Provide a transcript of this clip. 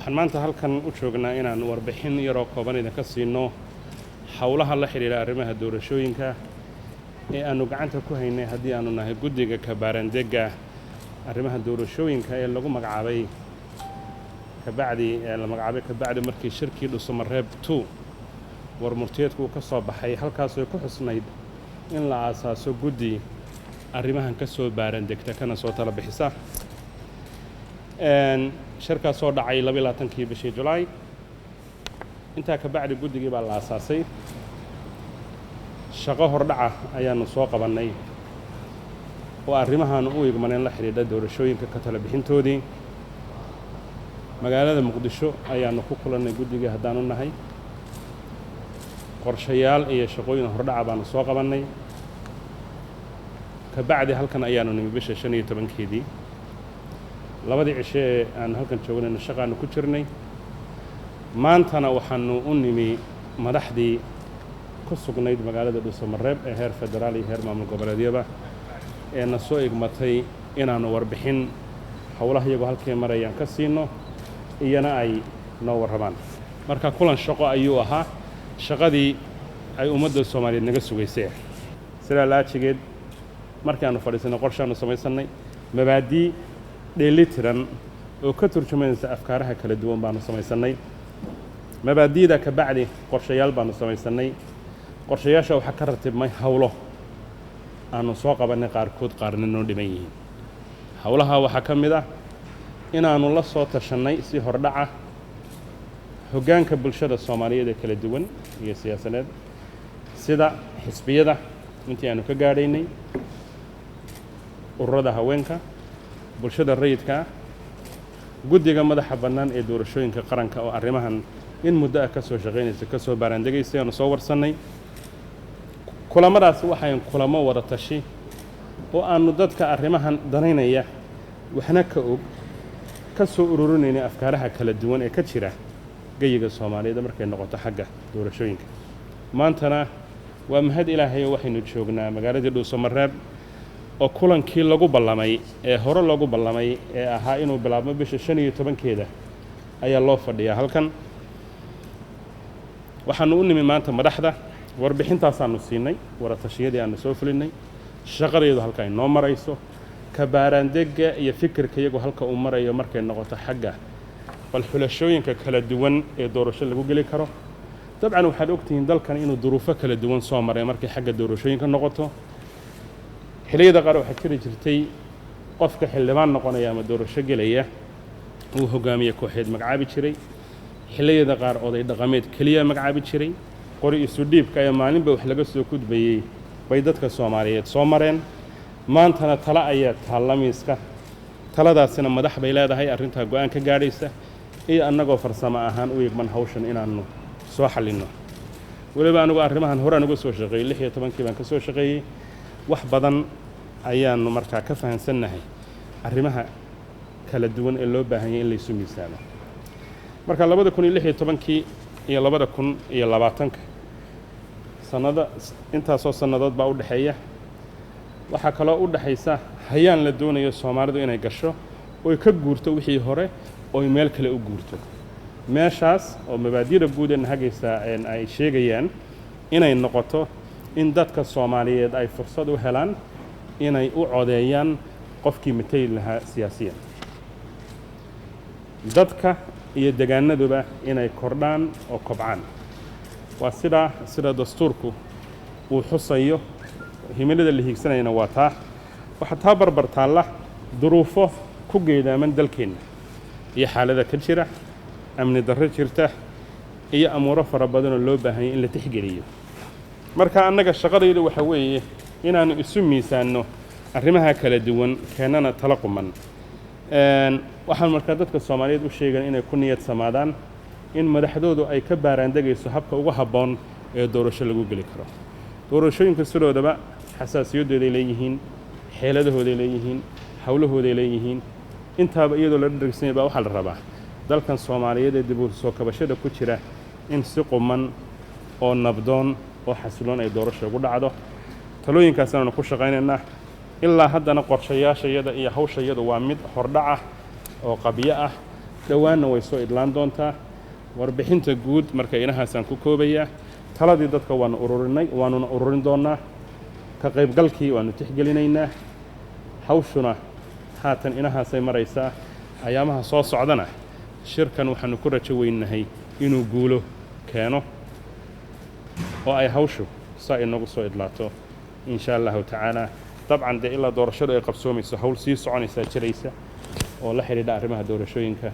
waxaan maanta halkan u joognaa inaan warbixin yaroo kooban idinka siino hawlaha la xiriira arrimaha doorashooyinka ee aanu gacanta ku haynay haddii aanu nahay guddiga kabaarandega arrimaha doorashooyinka ee lagu magacaabay kabacdi markii shirkii Dhuusamareeb 2 warmurtiyeedku ka soo baxay halkaas oo ku xusnayd in la aasaaso guddi arrimahan ka soo baarandegta kana soo tala bixisa shirkaas soo dhacay 22 bishii July inta ka bacdi guddigii baa la aasaasay shaqo hordhaca ayaanu soo qabanay oo arrimahan u igmaneen la xiriira doorashooyinka ka tala bixintoodii magaalada Muqdisho ayaanu ku kulanay guddiga hadaan u nahay qorshayaal iyo shaqooyin hordhaca baanu soo qabanay ka bacdi halkan ayaanu nimi bisha 15keedii labadii cishe aan halkan joognayna shaqaanu ku jirnay maantana waxaanu u nimi madaxdii ku sugnayd magaalada Dhuusamareeb ee heer federaal iyo heer maamul goboleedyada ee na soo igmatay inaanu warbixin hawlaha iyagu halkee marayaan ka siino iyana ay noo warramaan marka kulan shaqo ayuu ahaa shaqadii ay ummadda Soomaaliyeed naga sugaysay sida laajigeed markii aanu fadhiisano qorshaanu samaysanay mabaadii dheelitiran oo ka turjumaysa afkaaraha kala duwan baanu samaysanay mabaadiida ka bacdi qorshayaal baanu samaysanay qorshayaasha waxa ka ratibmay hawlo aanu soo qabanay qaarkood qaarna noo dhiman yihiin hawlaha waxa ka mid ah inaanu la soo tashanay si hordhaca hoggaanka bulshada Soomaaliyeed ee kala duwan iyo siyaasadeed sida xisbiyada intii aanu ka gaadhaynay ururada haweenka bulshada rayidka guddiga madaxa bannaan ee doorashooyinka qaranka oo arrimahan in muddo ah ka soo shaqeynaysa ka soo baarandegaysa aanu soo warsanay kulamadaas waxay kulamo wada tashi oo aanu dadka arrimahan danaynaya waxna ka og ka soo ururinayna afkaaraha kala duwan ee ka jira gayiga Soomaaliyeed markay noqoto xagga doorashooyinka maantana waa mahad Ilaahay waxaynu joognaa magaalada Dhuusamareeb oo kulankii lagu ballamay ee hore lagu ballamay ee ahaa inuu bilaabo bisha 15keeda ayaa loo fadhiyaa halkan waxaanu u nimi maanta madaxda warbixintaas aanu siinay wara tashiyadii aanu soo fulinay shaqadeedu halka ay noo marayso kabaarandega iyo fikirka iyagu halka uu marayo markay noqoto xagga bal xulashooyinka kala duwan ee doorasho lagu gali karo dabcan waxaad ogtihiin dalkan inuu duruufo kala duwan soo maray markay xagga doorashooyinka noqoto xiliyada qaar waxa jiri jirtay qofka xildhibaan noqonaya ama doorasho galaya uu hogaamiye kooxeed magacaabi jiray xiliyada qaar oday dhaqameed kaliya magacaabi jiray qori isu dhiibka ay maalinba wax laga soo gudbayay bay dadka Soomaaliyeed soo mareen maantana tala ayaa taalamiiska taladaasina madax bay leedahay arrinta go'aan ka gaadhaysa iyo annagoo farsamo ahaan u yigman hawshan inaanu soo xalino waliba anigu arrimahan hore uga soo shaqeeyay 16kii baan ka soo shaqeeyay wax badan ayaanu markaa ka fahansanahay arrimaha kala duwan ee loo baahan yahay in la isu miisaamo marka 2016 iyo 2020 sanada intaasoo sanadood baa u dhaxeeya waxa kale oo u dhaxaysa hayaan la doonayo Soomaalidu inay gasho oo ka guurto wixii hore oo meel kale u guurto meeshaas oo mabaadiida guud ee hagaysa ay sheegayaan inay noqoto in dadka Soomaaliyeed ay fursad u helaan inay u codeeyaan qofkii matay lahaa siyaasiyan dadka iyo deegaanaduba inay kordhaan oo kobcaan waa sida dastuurku uu xusayo himilada la hiigsanayna waa taa waxa taa barbar taala duruufo ku geedaaman dalkeena iyo xaalada ka jira amni darro jirta iyo amuuro fara badan oo loo baahan yahay in la tixgeliyo marka annaga shaqadaydu waxa weeye inaanu isu miisaano arrimaha kala duwan keenana tala quman waxaan markaa dadka Soomaaliyeed u sheegan inay ku niyad samaadaan in madaxdoodu ay ka baarandegayso habka ugu habboon ee doorasho lagu gali karo doorashooyinka sidoodaba xasaasiyadooda leeyihiin xeeladahooda leeyihiin hawlahooda leeyihiin intaaba iyadoo la dhageysanay baa waxa la rabaa dalkan Soomaaliyeed ee dib u soo kabashada ku jira in si quman oo nabdoon oo xasiloon ay doorasho ugu dhacdo talooyinkaas aanu ku shaqeynayna ilaa haddana qorshayaashayada iyo hawshayadu waa mid hordhac ah oo qabiyo ah dhowaanna way soo idlaan doontaa warbixinta guud marka inahaasaan ku koobayaa taladii dadka waanu ururinay waanuna ururin doonaa ka qaybgalkii waanu tixgelinaynaa hawshuna haatan inahaasay maraysaa ayaamaha soo socdana shirkan waxaanu ku rajo weynahay inuu guulo keeno oo ay hawshu saa inagu soo idlaato in sha allahu tacaala dabcan dee ilaa doorashadu ay qabsoomayso hawl sii soconaysaa jiraysa oo la xidhiidha arrimaha doorashooyinka